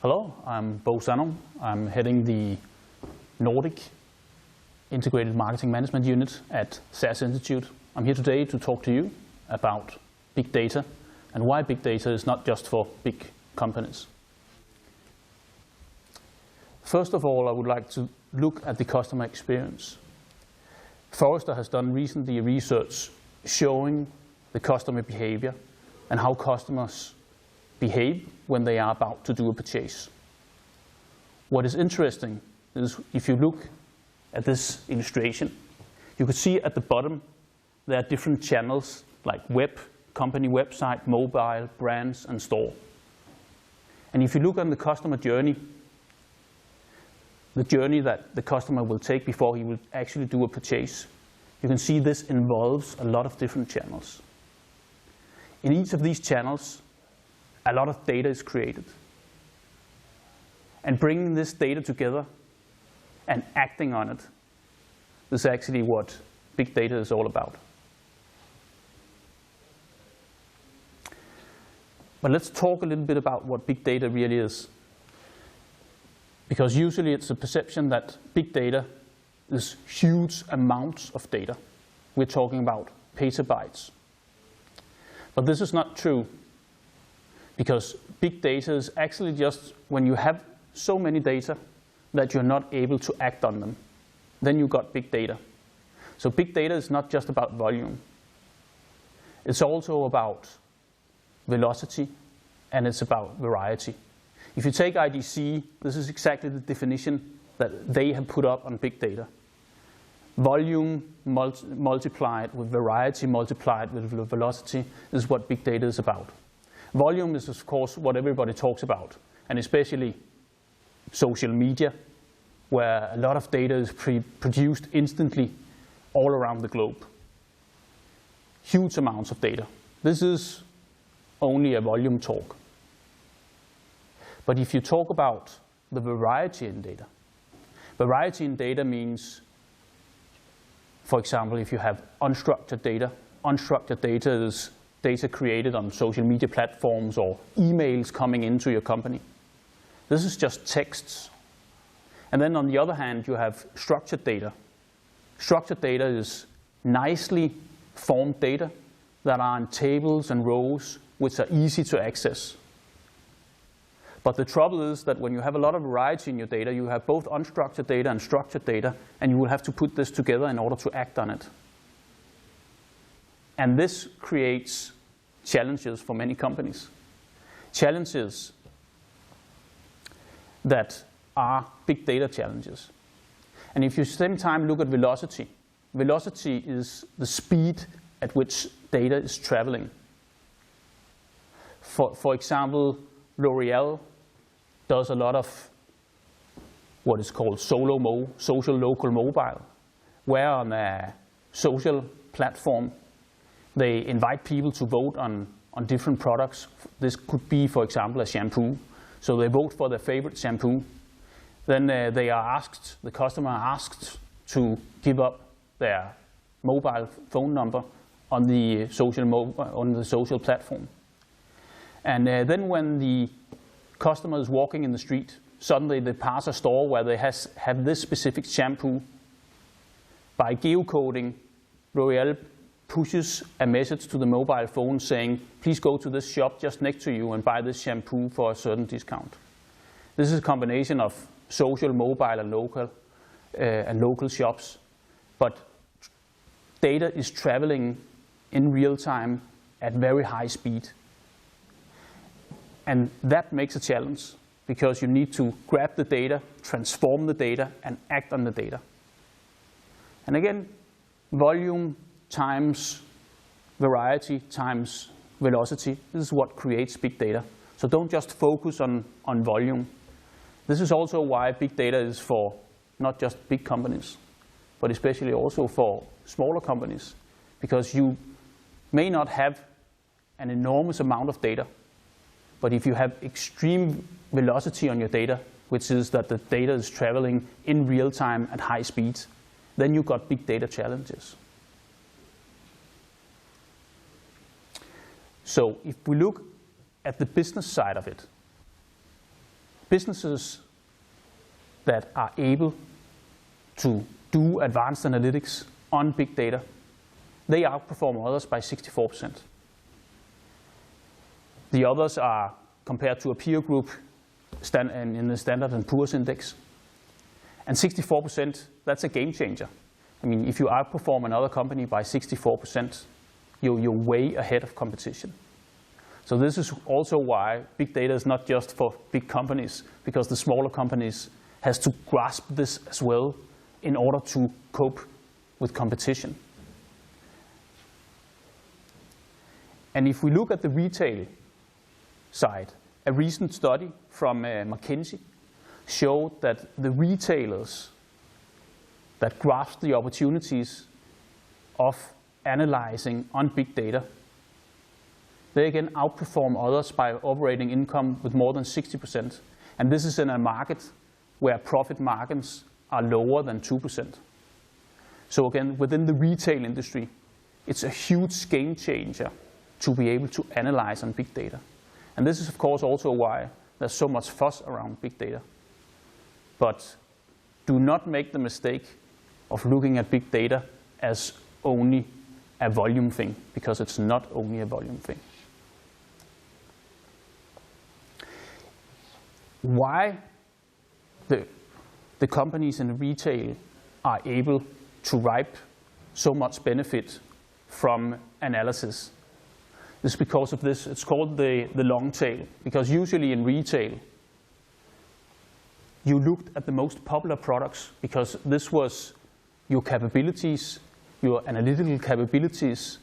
Hello, I'm Sannung. I'm heading the Nordic Integrated Marketing Management Unit at SAS Institute. I'm here today to talk to you about big data and why big data is not just for big companies. First of all, I would like to look at the customer experience. Forrester has done recently research showing the customer behavior and how customers behave when they are about to do a purchase. What is interesting is if you look at this illustration, you can see at the bottom there are different channels like web, company website, mobile, brands, and store. And if you look on the customer journey, the journey that the customer will take before he will actually do a purchase, you can see this involves a lot of different channels. In each of these channels, a lot of data is created. And bringing this data together and acting on it is actually what big data is all about. But let's talk a little bit about what big data really is. Because usually it's a perception that big data is huge amounts of data. We're talking about petabytes. But this is not true. Because big data is actually just when you have so many data that you're not able to act on them. Then you got big data. So big data is not just about volume. It's also about velocity and it's about variety. If you take IDC, this is exactly the definition that they have put up on big data. Volume multiplied with variety multiplied with velocity is what big data is about. Volume is, of course, what everybody talks about, and especially social media, where a lot of data is produced instantly all around the globe. Huge amounts of data. This is only a volume talk. But if you talk about the variety in data means, for example, if you have unstructured data is data created on social media platforms or emails coming into your company. This is just texts. And then on the other hand, you have structured data. Structured data is nicely formed data that are in tables and rows which are easy to access. But the trouble is that when you have a lot of variety in your data, you have both unstructured data and structured data, and you will have to put this together in order to act on it. And this creates challenges for many companies. Challenges that are big data challenges. And if you at the same time look at velocity, velocity is the speed at which data is traveling. For example, L'Oreal does a lot of what is called social local mobile, where on a social platform they invite people to vote on different products. This could be, for example, a shampoo. So they vote for their favorite shampoo. Then the customer are asked to give up their mobile phone number on the social platform. And then when the customer is walking in the street, suddenly they pass a store where they have this specific shampoo. By geocoding, L'Oreal pushes a message to the mobile phone saying, please go to this shop just next to you and buy this shampoo for a certain discount. This is a combination of social, mobile, and local shops. But data is traveling in real time at very high speed. And that makes a challenge because you need to grab the data, transform the data, and act on the data. And again, volume times variety times velocity. This is what creates big data. So don't just focus on volume. This is also why big data is for not just big companies, but especially also for smaller companies. Because you may not have an enormous amount of data, but if you have extreme velocity on your data, which is that the data is traveling in real time at high speeds, then you've got big data challenges. So if we look at the business side of it, businesses that are able to do advanced analytics on big data, they outperform others by 64%. The others are compared to a peer group in the Standard & Poor's index. And 64%, that's a game changer. I mean, if you outperform another company by 64%, you're way ahead of competition. So this is also why big data is not just for big companies, because the smaller companies has to grasp this as well in order to cope with competition. And if we look at the retail side, a recent study from McKinsey showed that the retailers that grasp the opportunities of analyzing on big data, they again outperform others by operating income with more than 60%. And this is in a market where profit margins are lower than 2%. So again, within the retail industry, it's a huge game changer to be able to analyze on big data. And this is of course also why there's so much fuss around big data. But do not make the mistake of looking at big data as only a volume thing, because it's not only a volume thing. Why the companies in retail are able to reap so much benefit from analysis is because of this. It's called the long tail, because usually in retail you looked at the most popular products because this was your capabilities, your analytical capabilities.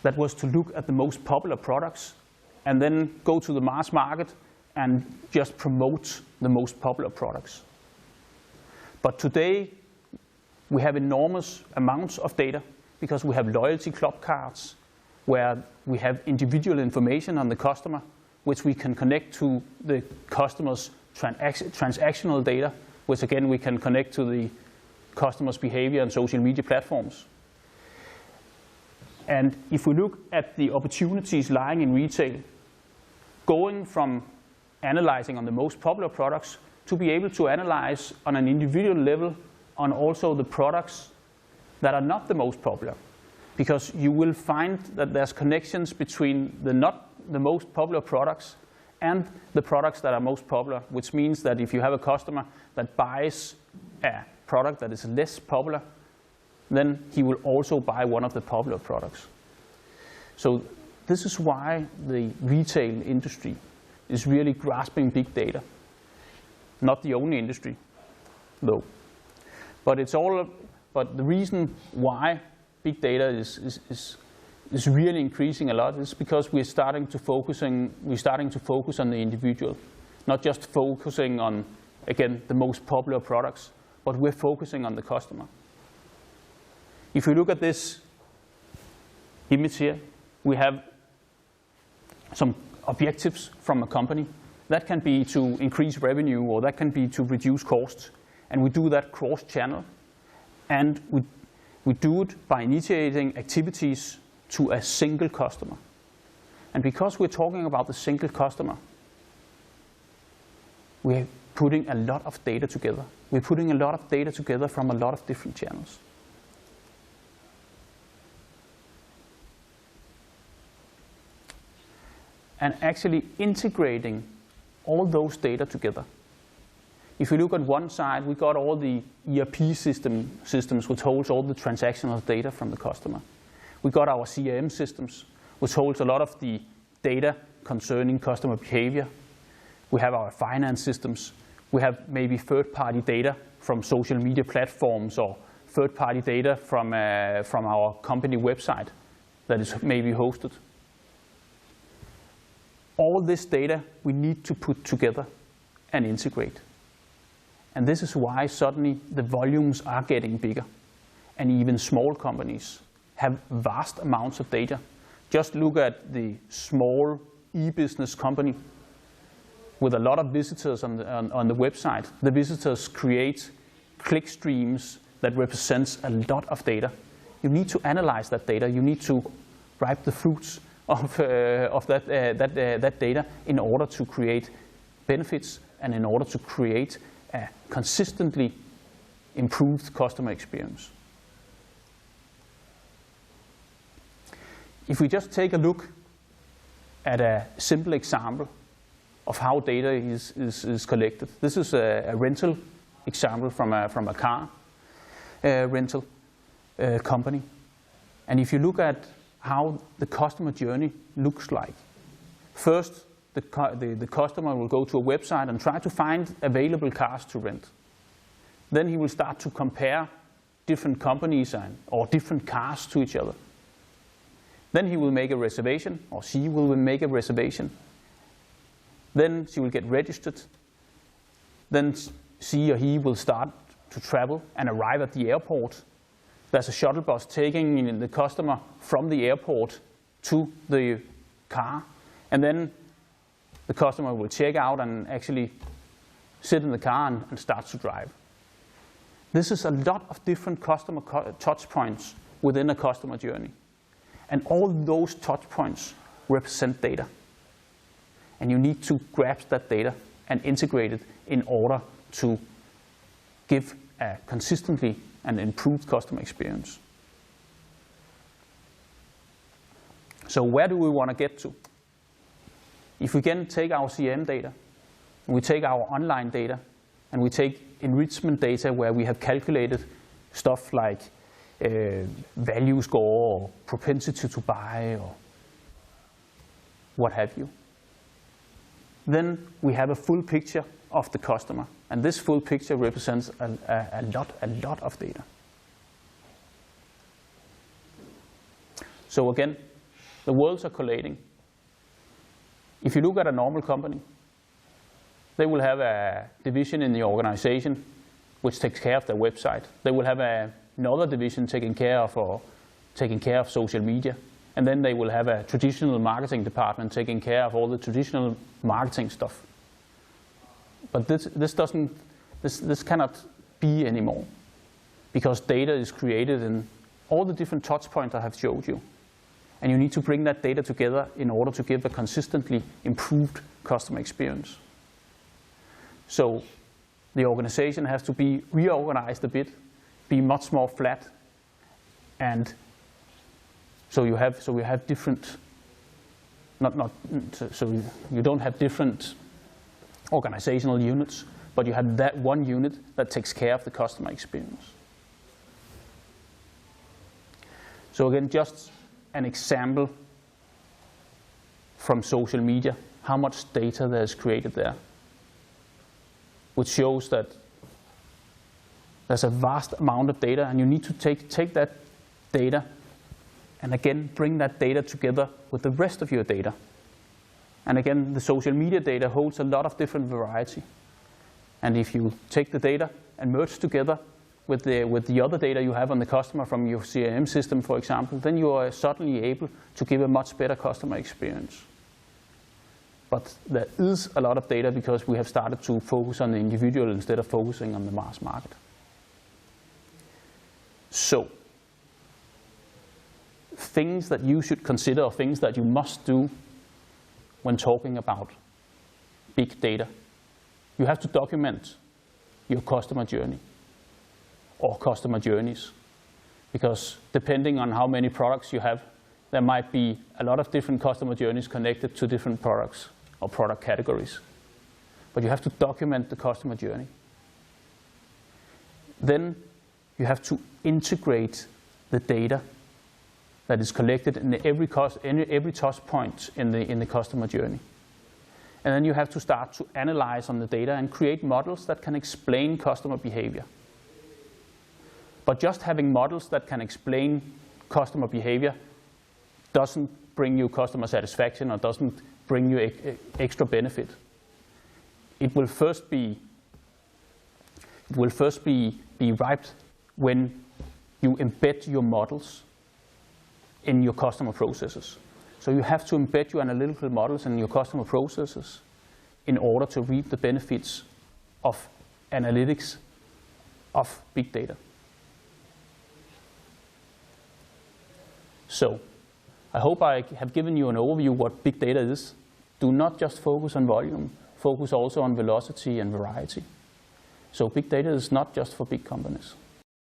That was to look at the most popular products and then go to the mass market and just promote the most popular products. But today we have enormous amounts of data because we have loyalty club cards where we have individual information on the customer, which we can connect to the customer's transactional data, which again we can connect to the customer's behavior on social media platforms. And if we look at the opportunities lying in retail, going from analyzing on the most popular products to be able to analyze on an individual level on also the products that are not the most popular. Because you will find that there's connections between the not the most popular products and the products that are most popular, which means that if you have a customer that buys a product that is less popular, then he will also buy one of the popular products. So this is why the retail industry is really grasping big data. Not the only industry, though. But the reason why big data is really increasing a lot is because we're starting to focus on the individual, not just focusing on, again, the most popular products, but we're focusing on the customer. If you look at this image here, we have some objectives from a company. That can be to increase revenue, or that can be to reduce costs. And we do that cross-channel. And we do it by initiating activities to a single customer. And because we're talking about the single customer, we're putting a lot of data together. We're putting a lot of data together from a lot of different channels. And actually integrating all those data together. If you look at one side, we got all the ERP systems which holds all the transactional data from the customer. We got our CRM systems, which holds a lot of the data concerning customer behavior. We have our finance systems. We have maybe third-party data from social media platforms or third-party data from our company website that is maybe hosted. All this data we need to put together and integrate. And this is why suddenly the volumes are getting bigger. And even small companies have vast amounts of data. Just look at the small e-business company with a lot of visitors on the website. The visitors create click streams that represents a lot of data. You need to analyze that data. You need to ripe the fruits of that data in order to create benefits and in order to create a consistently improved customer experience. If we just take a look at a simple example of how data is collected. This is a rental example from a car rental company. And if you look at how the customer journey looks like, first the customer will go to a website and try to find available cars to rent. Then he will start to compare different companies or different cars to each other. Then he will make a reservation, or she will make a reservation. Then she will get registered. Then she or he will start to travel and arrive at the airport. There's a shuttle bus taking the customer from the airport to the car. And then the customer will check out and actually sit in the car and start to drive. This is a lot of different customer touch points within a customer journey. And all those touch points represent data. And you need to grasp that data and integrate it in order to give a consistently and improved customer experience. So where do we want to get to? If we can take our CRM data, and we take our online data, and we take enrichment data where we have calculated stuff like value score or propensity to buy or what have you, then we have a full picture of the customer. And this full picture represents a lot of data. So again, the worlds are collating. If you look at a normal company, they will have a division in the organization which takes care of their website. They will have another division taking care of social media. And then they will have a traditional marketing department taking care of all the traditional marketing stuff. But this cannot be anymore, because data is created in all the different touch points I have showed you. And you need to bring that data together in order to give a consistently improved customer experience. So the organization has to be reorganized a bit, be much more flat, and so we have different, so you don't have different organizational units, but you have that one unit that takes care of the customer experience. So again, just an example from social media, how much data there is created there, which shows that there's a vast amount of data, and you need to take that data and again bring that data together with the rest of your data. And again, the social media data holds a lot of different variety. And if you take the data and merge together with the other data you have on the customer from your CRM system, for example, then you are suddenly able to give a much better customer experience. But there is a lot of data because we have started to focus on the individual instead of focusing on the mass market. So, things that you should consider, or things that you must do when talking about big data. You have to document your customer journey or customer journeys, because depending on how many products you have, there might be a lot of different customer journeys connected to different products or product categories. But you have to document the customer journey. Then you have to integrate the data that is collected in every touch point in the customer journey. And then you have to start to analyze on the data and create models that can explain customer behavior. But just having models that can explain customer behavior doesn't bring you customer satisfaction or doesn't bring you extra benefit. It will first be right when you embed your models in your customer processes. So you have to embed your analytical models in your customer processes in order to reap the benefits of analytics of big data. So I hope I have given you an overview of what big data is. Do not just focus on volume, focus also on velocity and variety. So big data is not just for big companies.